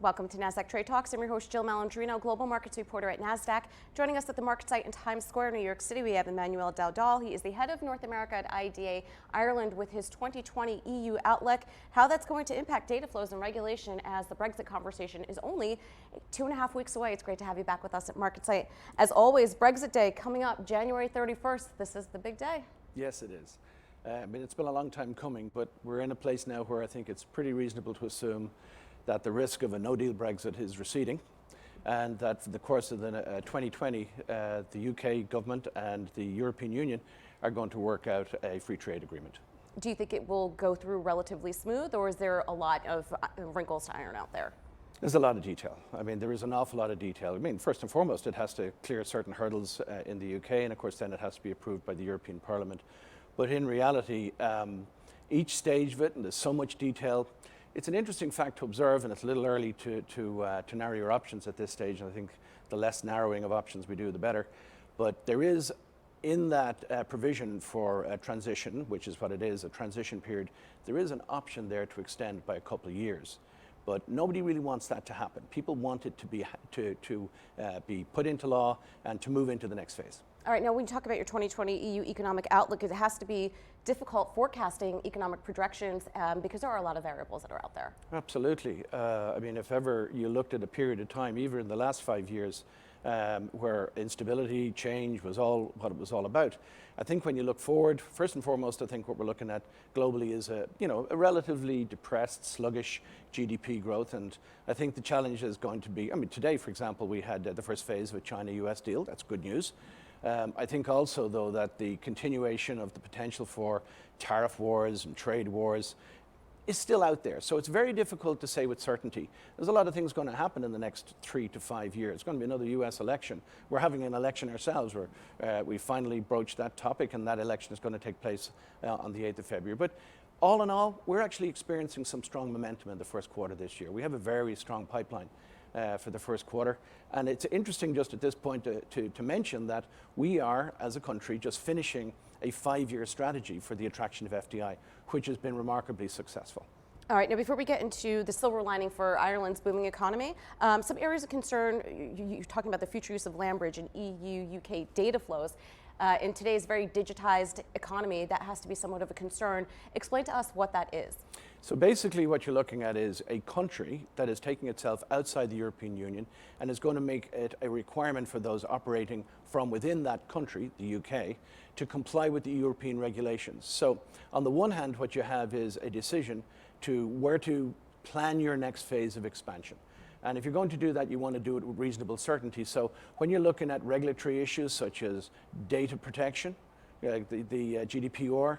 Welcome to Nasdaq Trade Talks. I'm your host, Jill Malandrino, global markets reporter at Nasdaq. Joining us at the market site in Times Square, New York City, we have Emmanuel Dowdall. He is the head of North America at IDA Ireland with his 2020 EU outlook. How that's going to impact data flows and regulation as the Brexit conversation is only 2.5 weeks away. It's great to have you back with us at market site. As always, Brexit Day coming up January 31st. This is the big day. Yes, it is. I mean, it's been a long time coming, but we're in a place now where I think it's pretty reasonable to assume that the risk of a no-deal Brexit is receding, and that for the course of the 2020, the UK government and the European Union are going to work out a free trade agreement. Do you think it will go through relatively smooth, or is there a lot of wrinkles to iron out there? There's a lot of detail. I mean, there is an awful lot of detail. I mean, first and foremost, it has to clear certain hurdles in the UK, and of course then it has to be approved by the European Parliament. But in reality, each stage of it, and there's so much detail, it's an interesting fact to observe, and it's a little early to narrow your options at this stage, and I think the less narrowing of options we do, the better. But there is, in that provision for a transition, which is what it is, a transition period, there is an option there to extend by a couple of years. But nobody really wants that to happen. People want it to be put into law and to move into the next phase. All right, now when you talk about your 2020 EU economic outlook, it has to be difficult forecasting economic projections because there are a lot of variables that are out there. Absolutely. I mean, if ever you looked at a period of time, even in the last 5 years, where instability, change was all what it was all about. I think when you look forward, first and foremost, I think what we're looking at globally is a relatively depressed, sluggish GDP growth, and I think the challenge is going to be, I mean, today, for example, we had the first phase of a China-US deal. That's good news. I think also, though, that the continuation of the potential for tariff wars and trade wars is still out there. So it's very difficult to say with certainty. There's a lot of things going to happen in the next 3 to 5 years. It's going to be another US election. We're having an election ourselves where we finally broached that topic, and that election is going to take place on the 8th of February. But all in all, we're actually experiencing some strong momentum in the first quarter this year. We have a very strong pipeline for the first quarter. And it's interesting just at this point to mention that we are, as a country, just finishing a 5-year strategy for the attraction of FDI, which has been remarkably successful. All right, now before we get into the silver lining for Ireland's booming economy, some areas of concern, you're talking about the future use of land bridge and EU-UK data flows. In today's very digitized economy, that has to be somewhat of a concern. Explain to us what that is. So basically what you're looking at is a country that is taking itself outside the European Union and is going to make it a requirement for those operating from within that country, the UK, to comply with the European regulations. So on the one hand, what you have is a decision to where to plan your next phase of expansion. And if you're going to do that, you want to do it with reasonable certainty. So when you're looking at regulatory issues such as data protection, the GDPR,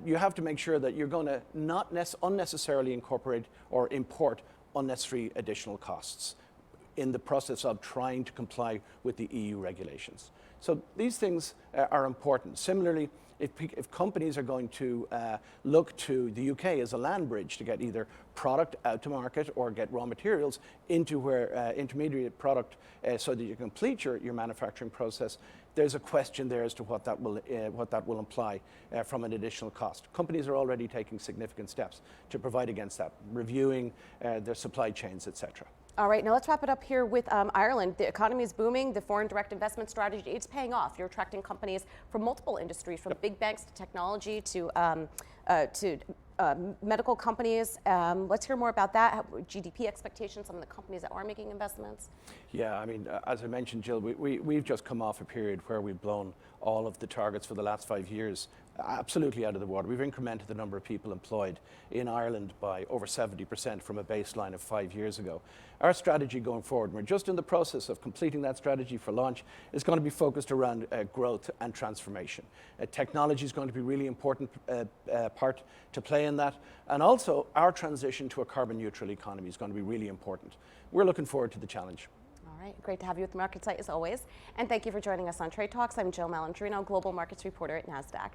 you have to make sure that you're going to not unnecessarily incorporate or import unnecessary additional costs in the process of trying to comply with the EU regulations. So these things are important. Similarly, if companies are going to look to the UK as a land bridge to get either product out to market or get raw materials into where intermediate product so that you complete your manufacturing process, there's a question there as to what that will imply from an additional cost. Companies are already taking significant steps to provide against that, reviewing their supply chains, etc. All right, now let's wrap it up here with Ireland. The economy is booming. The foreign direct investment strategy, it's paying off. You're attracting companies from multiple industries, from big banks to technology to medical companies. Let's hear more about that. GDP expectations, some of the companies that are making investments. Yeah, I mean, as I mentioned, Jill, we've just come off a period where we've blown all of the targets for the last 5 years absolutely out of the water. We've incremented the number of people employed in Ireland by over 70% from a baseline of 5 years ago. Our strategy going forward, we're just in the process of completing that strategy for launch, is going to be focused around growth and transformation. Technology is going to be a really important part to play in that, and also our transition to a carbon neutral economy is going to be really important. We're looking forward to the challenge. All right, great to have you at the market site as always, and thank you for joining us on Trade Talks. I'm Jill Malandrino, global markets reporter at Nasdaq.